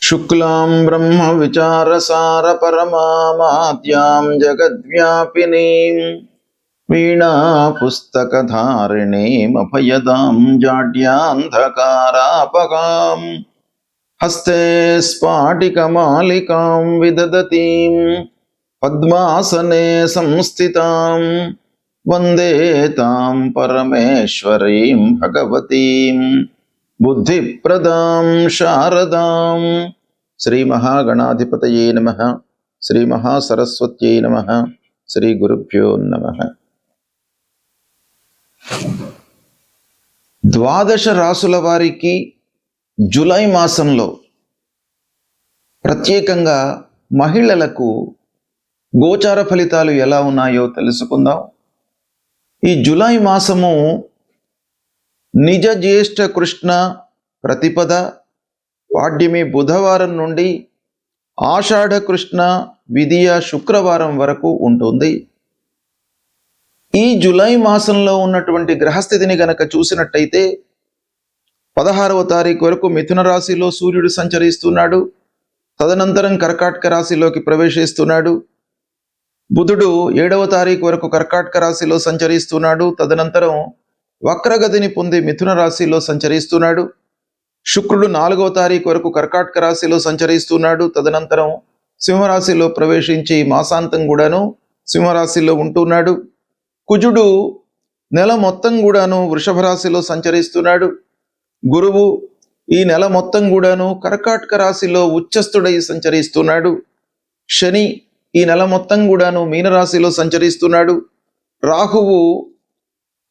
शुक्लां ब्रह्म विचारसार परमामाद्यां जगद्व्यापिनीं वीणा पुस्तकधारिणीं अभयदां जाड्यान्धकारापगां हस्ते स्फाटिकमालिकां विदधतीं पद्मासने संस्थितां वन्दे तां परमेश्वरीं भगवतीं बुद्धिप्रदां शारदां। श्री महागणाधिपतये नमः। श्री महासरस्वत्यै नमः। श्री गुरुभ्यो नमः। ద్వాదశ రాసుల వారికి జూలై మాసంలో ప్రత్యేకంగా మహిళలకు గోచార ఫలితాలు ఎలా ఉన్నాయో తెలుసుకుందాం. ఈ జూలై మాసము నిజ జ్యేష్ఠ కృష్ణ ప్రతిపద పాడ్యమి బుధవారం నుండి ఆషాఢ కృష్ణ విదియ శుక్రవారం వరకు ఉంటుంది. ఈ జూలై మాసంలో ఉన్నటువంటి గ్రహస్థితిని గనక చూసినట్టయితే 16వ తారీఖు వరకు మిథున రాశిలో సూర్యుడు సంచరిస్తున్నాడు. తదనంతరం కర్కాటక రాశిలోకి ప్రవేశిస్తున్నాడు. బుధుడు 7వ తారీఖు వరకు కర్కాటక రాశిలో సంచరిస్తున్నాడు. తదనంతరం వక్రగతిని పొంది మిథున రాశిలో సంచరిస్తున్నాడు. శుక్రుడు 4వ తారీఖు వరకు కర్కాటక రాశిలో సంచరిస్తున్నాడు. తదనంతరం సింహరాశిలో ప్రవేశించి మాసాంతం కూడాను సింహరాశిలో ఉంటున్నాడు. కుజుడు నెల మొత్తం కూడాను వృషభ రాశిలో సంచరిస్తున్నాడు. గురువు ఈ నెల మొత్తం కూడాను కర్కాటక రాశిలో ఉచ్చస్థుడై సంచరిస్తున్నాడు. శని ఈ నెల మొత్తం కూడాను మీనరాశిలో సంచరిస్తున్నాడు. రాహువు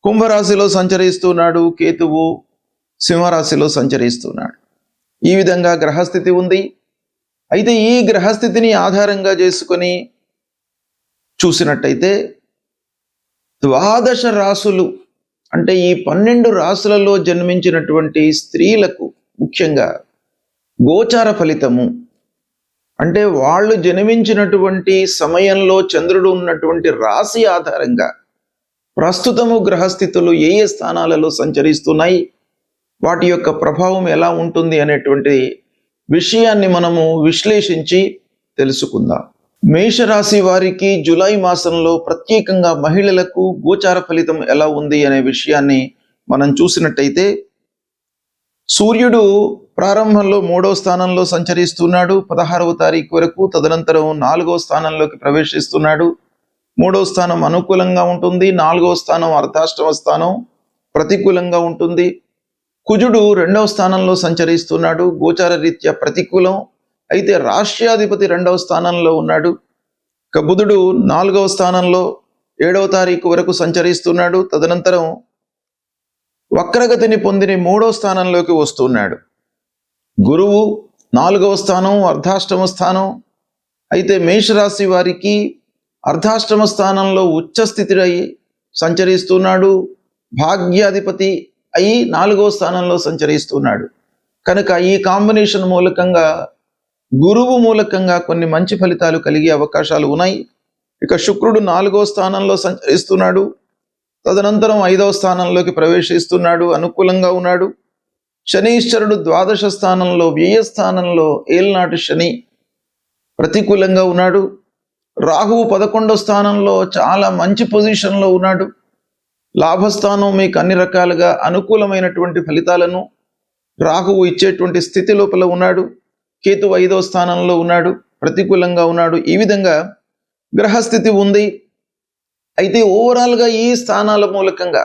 కుంభరాశిలో సంచరిస్తున్నాడు. కేతువు సింహరాశిలో సంచరిస్తున్నాడు. ఈ విధంగా గ్రహస్థితి ఉంది. అయితే ఈ గ్రహస్థితిని ఆధారంగా చేసుకొని చూసినట్టయితే ద్వాదశ రాసులు అంటే ఈ 12 రాసులలో జన్మించినటువంటి స్త్రీలకు ముఖ్యంగా గోచార ఫలితము అంటే వాళ్ళు జన్మించినటువంటి సమయంలో చంద్రుడు ఉన్నటువంటి రాశి ఆధారంగా ప్రస్తుతము గ్రహస్థితులు ఏ ఏ స్థానాలలో సంచరిస్తున్నాయి, వాటి యొక్క ప్రభావం ఎలా ఉంటుంది అనేటువంటి విషయాన్ని మనము విశ్లేషించి తెలుసుకుందాం. మేషరాశి వారికి జూలై మాసంలో ప్రత్యేకంగా మహిళలకు గోచార ఫలితం ఎలా ఉంది అనే విషయాన్ని మనం చూసినట్టయితే సూర్యుడు ప్రారంభంలో 3వ స్థానంలో సంచరిస్తున్నాడు 16వ తారీఖు వరకు. తదనంతరం 4వ స్థానంలోకి ప్రవేశిస్తున్నాడు. 3వ స్థానం అనుకూలంగా ఉంటుంది. 4వ స్థానం అర్ధాష్టమ స్థానం ప్రతికూలంగా ఉంటుంది. కుజుడు 2వ స్థానంలో సంచరిస్తున్నాడు. గోచార రీత్యా ప్రతికూలం. అయితే రాష్ట్రాధిపతి 2వ స్థానంలో ఉన్నాడు. బుధుడు 4వ స్థానంలో 7వ తారీఖు వరకు సంచరిస్తున్నాడు. తదనంతరం వక్రగతిని పొందిన 3వ స్థానంలోకి వస్తున్నాడు. గురువు 4వ స్థానం అర్ధాష్టమ స్థానం. అయితే మేషరాశి వారికి అర్ధాష్టమ స్థానంలో ఉచ్చస్థితుడై సంచరిస్తున్నాడు. భాగ్యాధిపతి అయి 4వ స్థానంలో సంచరిస్తున్నాడు. కనుక ఈ కాంబినేషన్ మూలకంగా గురువు మూలకంగా కొన్ని మంచి ఫలితాలు కలిగే అవకాశాలు ఉన్నాయి. ఇక శుక్రుడు 4వ స్థానంలో సంచరిస్తున్నాడు. తదనంతరం 5వ స్థానంలోకి ప్రవేశిస్తున్నాడు. అనుకూలంగా ఉన్నాడు. శనీశ్వరుడు ద్వాదశ స్థానంలో వ్యయస్థానంలో ఏల్నాటి శని ప్రతికూలంగా ఉన్నాడు. రాహువు 11వ స్థానంలో చాలా మంచి పొజిషన్లో ఉన్నాడు. లాభస్థానం మీకు అన్ని రకాలుగా అనుకూలమైనటువంటి ఫలితాలను రాహువు ఇచ్చేటువంటి స్థితి లోపల ఉన్నాడు. కేతు 5వ స్థానంలో ఉన్నాడు, ప్రతికూలంగా ఉన్నాడు. ఈ విధంగా గ్రహస్థితి ఉంది. అయితే ఓవరాల్గా ఈ స్థానాల మూలకంగా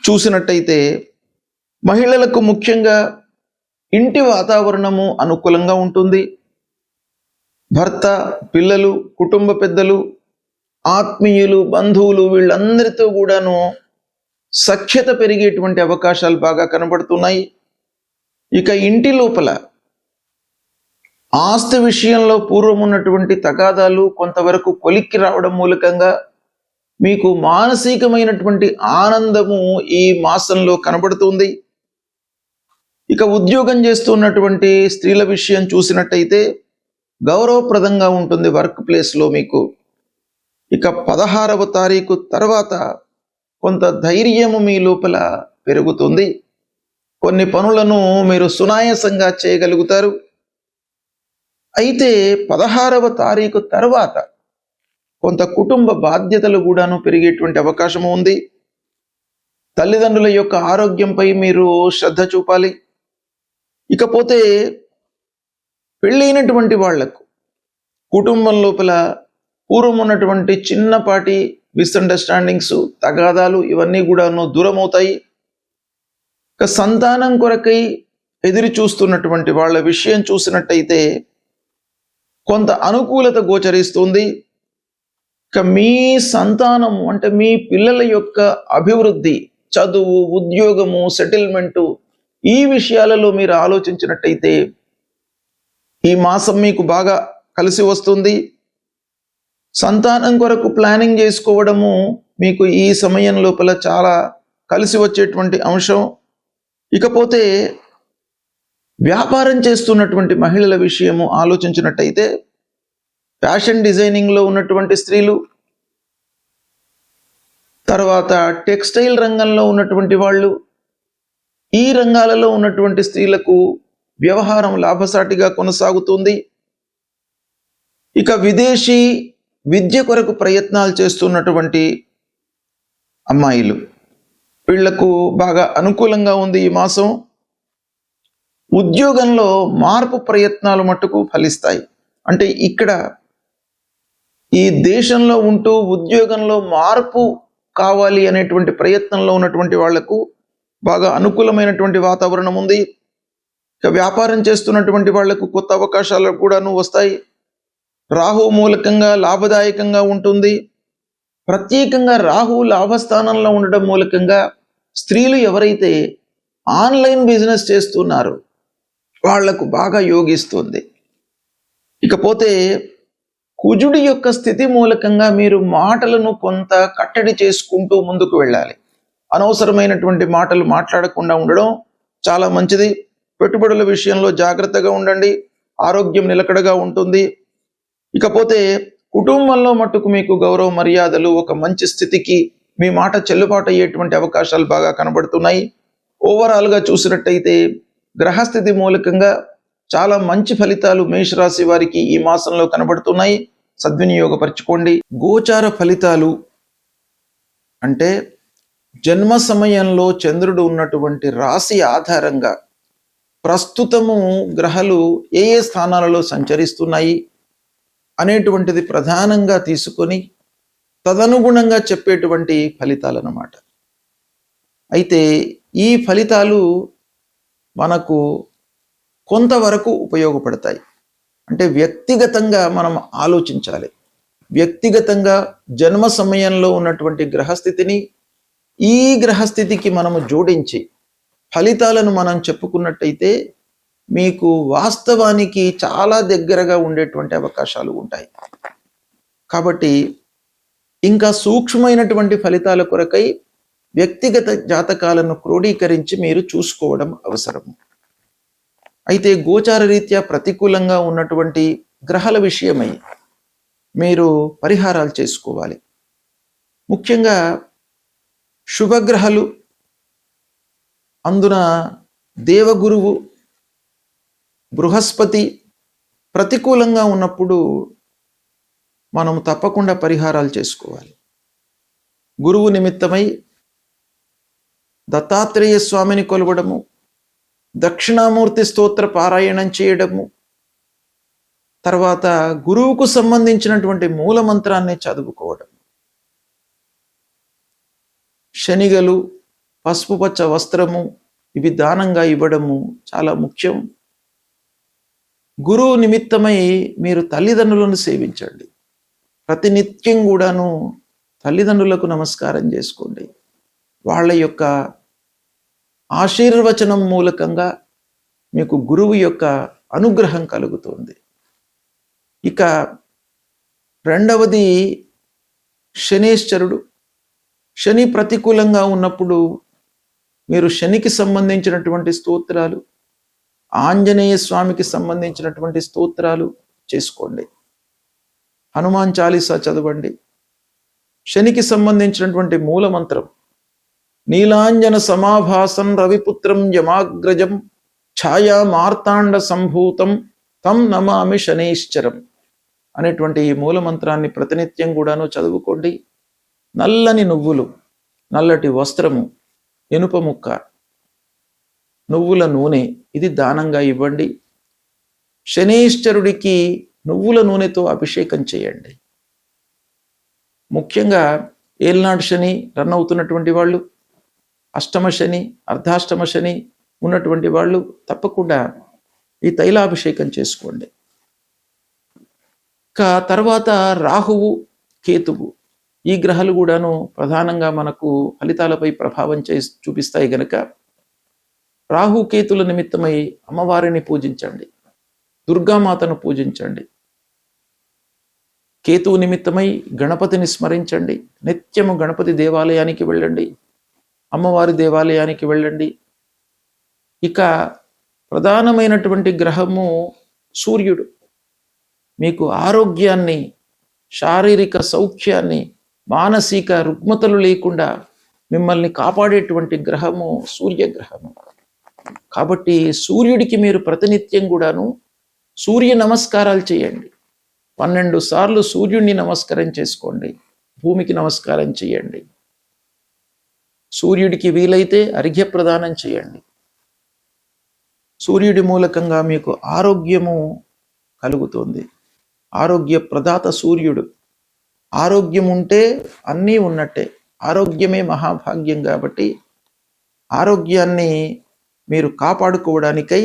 చూసినట్టయితే మహిళలకు ముఖ్యంగా ఇంటి వాతావరణము అనుకూలంగా ఉంటుంది. భర్త, పిల్లలు, కుటుంబ పెద్దలు, ఆత్మీయులు, బంధువులు వీళ్ళందరితో కూడాను సఖ్యత పెరిగేటువంటి అవకాశాలు బాగా కనబడుతున్నాయి. ఇక ఇంటి లోపల ఆస్తి విషయంలో పూర్వం ఉన్నటువంటి తగాదాలు కొంతవరకు కొలిక్కి రావడం మూలకంగా మీకు మానసికమైనటువంటి ఆనందము ఈ మాసంలో కనబడుతుంది. ఇక ఉద్యోగం చేస్తున్నటువంటి స్త్రీల విషయం చూసినట్టయితే గౌరవప్రదంగా ఉంటుంది వర్క్ ప్లేస్లో మీకు. ఇక 16వ తారీఖు తర్వాత కొంత ధైర్యము మీ లోపల పెరుగుతుంది. కొన్ని పనులను మీరు సునాయాసంగా చేయగలుగుతారు. అయితే 16వ తారీఖు తర్వాత కొంత కుటుంబ బాధ్యతలు కూడాను పెరిగేటువంటి అవకాశం ఉంది. తల్లిదండ్రుల యొక్క ఆరోగ్యంపై మీరు శ్రద్ధ చూపాలి. ఇకపోతే పెళ్ళైనటువంటి వాళ్లకు కుటుంబం లోపల పూర్వం ఉన్నటువంటి చిన్నపాటి మిస్అండర్స్టాండింగ్స్, తగాదాలు ఇవన్నీ కూడాను దూరం అవుతాయి. ఇక సంతానం కొరకై ఎదురు చూస్తున్నటువంటి వాళ్ళ విషయం చూసినట్టయితే కొంత అనుకూలత గోచరిస్తుంది. ఇక మీ సంతానం అంటే మీ పిల్లల యొక్క అభివృద్ధి, చదువు, ఉద్యోగము, సెటిల్మెంటు ఈ విషయాలలో మీరు ఆలోచించినట్టయితే ఈ మాసం మీకు బాగా కలిసి వస్తుంది. సంతానం కొరకు ప్లానింగ్ చేసుకోవడము మీకు ఈ సమయం లోపల చాలా కలిసి వచ్చేటువంటి అంశం. ఇకపోతే వ్యాపారం చేస్తున్నటువంటి మహిళల విషయము ఆలోచించినట్టయితే ఫ్యాషన్ డిజైనింగ్లో ఉన్నటువంటి స్త్రీలు, తర్వాత టెక్స్టైల్ రంగంలో ఉన్నటువంటి వాళ్ళు, ఈ రంగాలలో ఉన్నటువంటి స్త్రీలకు వ్యవహారం లాభసాటిగా కొనసాగుతుంది. ఇక విదేశీ విద్య కొరకు ప్రయత్నాలు చేస్తున్నటువంటి అమ్మాయిలు, వీళ్లకు బాగా అనుకూలంగా ఉంది ఈ మాసం. ఉద్యోగంలో మార్పు ప్రయత్నాలు మట్టుకు ఫలిస్తాయి. అంటే ఇక్కడ ఈ దేశంలో ఉంటూ ఉద్యోగంలో మార్పు కావాలి అనేటువంటి ప్రయత్నంలో ఉన్నటువంటి వాళ్లకు బాగా అనుకూలమైనటువంటి వాతావరణం ఉంది. ఇక వ్యాపారం చేస్తున్నటువంటి వాళ్లకు కొత్త అవకాశాలు కూడాను వస్తాయి. రాహు మూలకంగా లాభదాయకంగా ఉంటుంది. ప్రత్యేకంగా రాహు లాభస్థానంలో ఉండడం మూలకంగా స్త్రీలు ఎవరైతే ఆన్లైన్ బిజినెస్ చేస్తున్నారో వాళ్లకు బాగా యోగిస్తుంది. ఇకపోతే కుజుడి యొక్క స్థితి మూలకంగా మీరు మాటలను కొంత కట్టడి చేసుకుంటూ ముందుకు వెళ్ళాలి. అనవసరమైనటువంటి మాటలు మాట్లాడకుండా ఉండడం చాలా మంచిది. పెట్టుబడుల విషయంలో జాగ్రత్తగా ఉండండి, ఆరోగ్యం నిలకడగా ఉంటుంది. ఇకపోతే కుటుంబంలో మట్టుకు మీకు గౌరవ మర్యాదలు, ఒక మంచి స్థితికి మీ మాట చెల్లుబాటు అయ్యేటువంటి అవకాశాలు బాగా కనబడుతున్నాయి. ఓవరాల్గా చూసినట్టయితే గ్రహస్థితి మూలకంగా చాలా మంచి ఫలితాలు మేషరాశి వారికి ఈ మాసంలో కనబడుతున్నాయి. సద్వినియోగపరచుకోండి. గోచార ఫలితాలు అంటే జన్మ సమయంలో చంద్రుడు ఉన్నటువంటి రాశి ఆధారంగా ప్రస్తుతము గ్రహాలు ఏ ఏ స్థానాలలో సంచరిస్తున్నాయి అనేటువంటిది ప్రధానంగా తీసుకొని తదనుగుణంగా చెప్పేటువంటి ఫలితాలు అన్నమాట. అయితే ఈ ఫలితాలు మనకు కొంతవరకు ఉపయోగపడతాయి. అంటే వ్యక్తిగతంగా మనం ఆలోచించాలి. వ్యక్తిగతంగా జన్మ సమయంలో ఉన్నటువంటి గ్రహస్థితిని ఈ గ్రహస్థితికి మనము జోడించి ఫలితాలను మనం చెప్పుకున్నట్టయితే మీకు వాస్తవానికి చాలా దగ్గరగా ఉండేటువంటి అవకాశాలు ఉంటాయి. కాబట్టి ఇంకా సూక్ష్మమైనటువంటి ఫలితాల కొరకై వ్యక్తిగత జాతకాలను క్రోడీకరించి మీరు చూసుకోవడం అవసరం. అయితే గోచార రీత్యా ప్రతికూలంగా ఉన్నటువంటి గ్రహాల విషయమై మీరు పరిహారాలు చేసుకోవాలి. ముఖ్యంగా శుభగ్రహాలు, అందున దేవగురువు బృహస్పతి ప్రతికూలంగా ఉన్నప్పుడు మనం తప్పకుండా పరిహారాలు చేసుకోవాలి. గురువు నిమిత్తమై దత్తాత్రేయ స్వామిని కొలవడము, దక్షిణామూర్తి స్తోత్ర పారాయణం చేయడము, తర్వాత గురువుకు సంబంధించినటువంటి మూల మంత్రాన్ని చదువుకోవడం, శనిగలు, పసుపు పచ్చ వస్త్రము ఇవి దానంగా ఇవ్వడము చాలా ముఖ్యం. గురువు నిమిత్తమై మీరు తల్లిదండ్రులను సేవించండి. ప్రతినిత్యం కూడాను తల్లిదండ్రులకు నమస్కారం చేసుకోండి. వాళ్ళ యొక్క ఆశీర్వచనం మూలకంగా మీకు గురువు యొక్క అనుగ్రహం కలుగుతుంది. ఇక రెండవది శనేశ్వరుడు. శని ప్రతికూలంగా ఉన్నప్పుడు మీరు శనికి సంబంధించినటువంటి స్తోత్రాలు, ఆంజనేయ స్వామికి సంబంధించినటువంటి స్తోత్రాలు చేసుకోండి. హనుమాన్ చాలీసా చదవండి. శనికి సంబంధించినటువంటి మూల మంత్రం నీలాంజన సమాభాసం రవిపుత్రం యమాగ్రజం ఛాయా మార్తాండ సంభూతం తం నమామి శనైశ్చరం అనేటువంటి ఈ మూల మంత్రాన్ని ప్రతినిత్యం కూడాను చదువుకోండి. నల్లని నువ్వులు, నల్లటి వస్త్రము, ఇనుప ముక్క, నువ్వుల నూనె ఇది దానంగా ఇవ్వండి. శనైశ్చరుడికి నువ్వుల నూనెతో అభిషేకం చేయండి. ముఖ్యంగా ఏల్నాడు శని రన్ అవుతున్నటువంటి వాళ్ళు, అష్టమ శని, అర్ధాష్టమ శని ఉన్నటువంటి వాళ్ళు తప్పకుండా ఈ తైలాభిషేకం చేసుకోండి. తర్వాత రాహువు, కేతువు ఈ గ్రహాలు కూడాను ప్రధానంగా మనకు ఫలితాలపై ప్రభావం చూపిస్తాయి గనక రాహు కేతుల నిమిత్తమై అమ్మవారిని పూజించండి, దుర్గామాతను పూజించండి. కేతువు నిమిత్తమై గణపతిని స్మరించండి. నిత్యము గణపతి దేవాలయానికి వెళ్ళండి, అమ్మవారి దేవాలయానికి వెళ్ళండి. ఇక ప్రధానమైనటువంటి గ్రహము సూర్యుడు. మీకు ఆరోగ్యాన్ని, శారీరక సౌఖ్యాన్ని, మానసిక రుగ్మతలు లేకుండా మిమ్మల్ని కాపాడేటువంటి గ్రహము సూర్యగ్రహము. కాబట్టి సూర్యుడికి మీరు ప్రతినిత్యం కూడాను సూర్య నమస్కారాలు చేయండి. 12 సార్లు సూర్యుడిని నమస్కారం చేసుకోండి, భూమికి నమస్కారం చేయండి. సూర్యుడికి వీలైతే అర్ఘ్య ప్రదానం చేయండి. సూర్యుడి మూలకంగా మీకు ఆరోగ్యము కలుగుతుంది. ఆరోగ్య ప్రదాత సూర్యుడు. ఆరోగ్యం ఉంటే అన్నీ ఉన్నట్టే. ఆరోగ్యమే మహాభాగ్యం. కాబట్టి ఆరోగ్యాన్ని మీరు కాపాడుకోవడానికై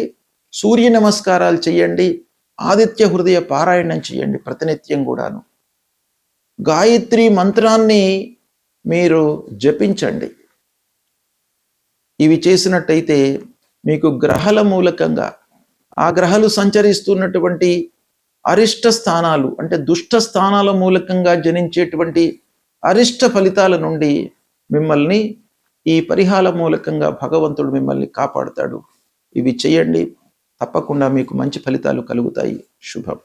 సూర్య నమస్కారాలు చేయండి. ఆదిత్య హృదయ పారాయణం చేయండి ప్రతినిత్యం కూడాను. గాయత్రి మంత్రాన్ని మీరు జపించండి. ఇవి చేసినట్టయితే మీకు గ్రహాల మూలకంగా, ఆ గ్రహాలు సంచరిస్తున్నటువంటి అరిష్ట స్థానాలు అంటే దుష్ట స్థానాల మూలకంగా జనించేటువంటి అరిష్ట ఫలితాల నుండి మిమ్మల్ని ఈ పరిహార మూలకంగా భగవంతుడు మిమ్మల్ని కాపాడుతాడు. ఇవి చేయండి, తప్పకుండా మీకు మంచి ఫలితాలు కలుగుతాయి. శుభం.